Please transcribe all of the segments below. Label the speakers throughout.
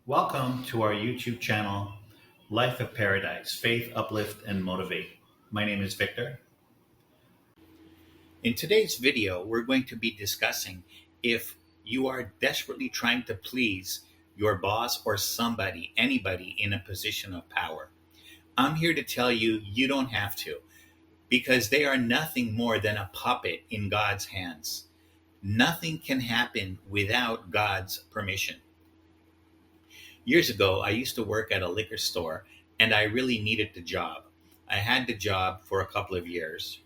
Speaker 1: Welcome to our YouTube channel, Life of Paradise Faith, Uplift, and Motivate. My name is Victor. In today's video, we're going to be discussing if you are desperately trying to please your boss or anybody in a position of power. I'm here to tell you you don't have to, because they are nothing more than a puppet in God's hands. Nothing can happen without God's permission. Years ago, I used to work at a liquor store and I really needed the job. I had the job for a couple of years.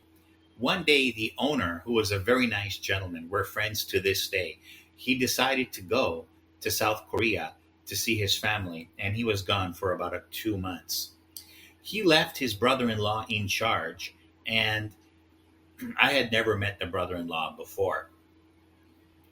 Speaker 1: One day, the owner, who was a very nice gentleman, we're friends to this day, he decided to go to South Korea to see his family, and he was gone for about 2 months. He left his brother in law in charge, and I had never met the brother in law before.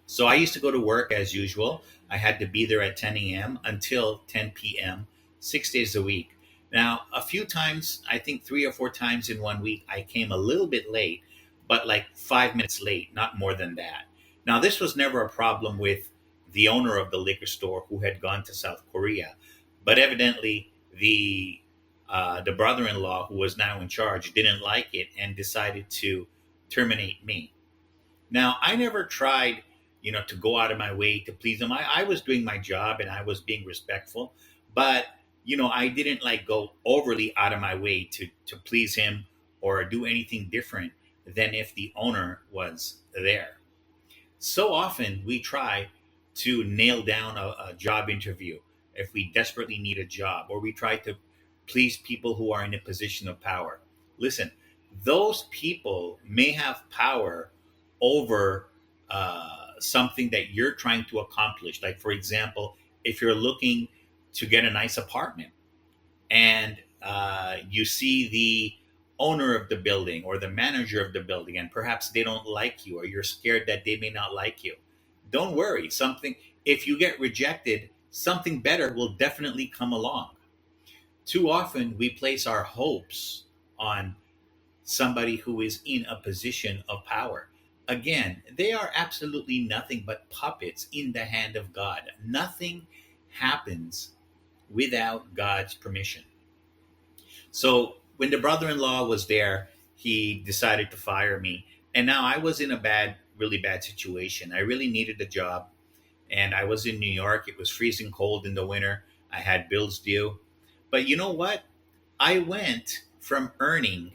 Speaker 1: So I used to go to work as usual. I had to be there at 10 a.m. until 10 p.m., 6 days a week. Now, a few times, I think 3 or 4 times in one week, I came a little bit late, but like 5 minutes late, not more than that. Now, this was never a problem with the owner of the liquor store who had gone to South Korea, but evidently the brother-in-law who was now in charge didn't like it and decided to terminate me. Now, I never tried, to go out of my way to please them. I was doing my job and I was being respectful, but, I didn't like go overly out of my way to please him or do anything different than if the owner was there. So often we try to nail down a job interview if we desperately need a job, or we try to please people who are in a position of power. Listen, those people may have power over something that you're trying to accomplish. Like, for example, if you're looking to get a nice apartment and you see the owner of the building or the manager of the building, and perhaps they don't like you, or you're scared that they may not like you, don't worry. If you get rejected, something better will definitely come along. Too often we place our hopes on somebody who is in a position of power. Again, they are absolutely nothing but puppets in the hand of God. Nothing happens without God's permission. So when the brother-in-law was there, he decided to fire me. And now I was in a really bad situation. I really needed a job. And I was in New York. It was freezing cold in the winter. I had bills due. But you know what? I went from earning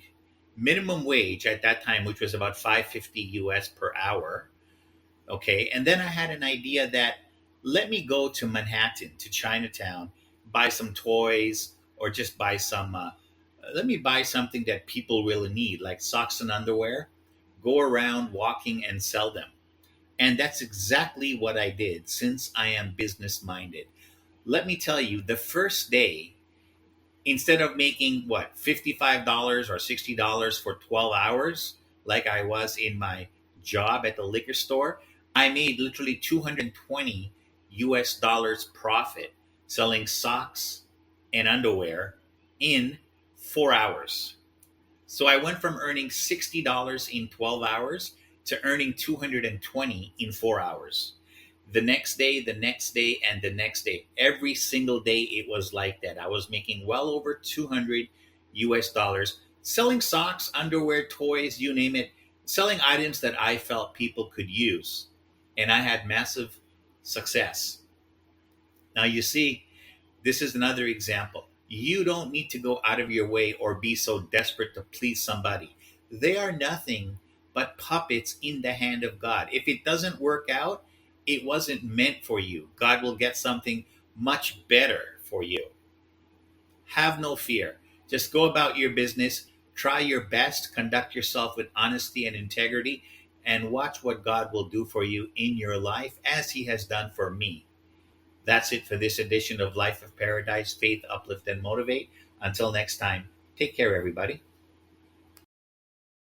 Speaker 1: minimum wage at that time, which was about 550 US per hour. Okay. And then I had an idea that let me go to Manhattan, to Chinatown, buy some toys, or just let me buy something that people really need, like socks and underwear, go around walking and sell them. And that's exactly what I did, since I am business minded. Let me tell you, the first day, instead of making $55 or $60 for 12 hours, like I was in my job at the liquor store, I made literally 220 US dollars profit selling socks and underwear in 4 hours. So I went from earning $60 in 12 hours to earning 220 in 4 hours. The next day, the next day, and the next day. Every single day it was like that. I was making well over 200 US dollars selling socks, underwear, toys, you name it, selling items that I felt people could use. And I had massive success. Now, you see, this is another example. You don't need to go out of your way or be so desperate to please somebody. They are nothing but puppets in the hand of God. If it doesn't work out, it wasn't meant for you. God will get something much better for you. Have no fear. Just go about your business. Try your best. Conduct yourself with honesty and integrity, and watch what God will do for you in your life, as He has done for me. That's it for this edition of Life of Paradise, Faith, Uplift, and Motivate. Until next time, take care, everybody.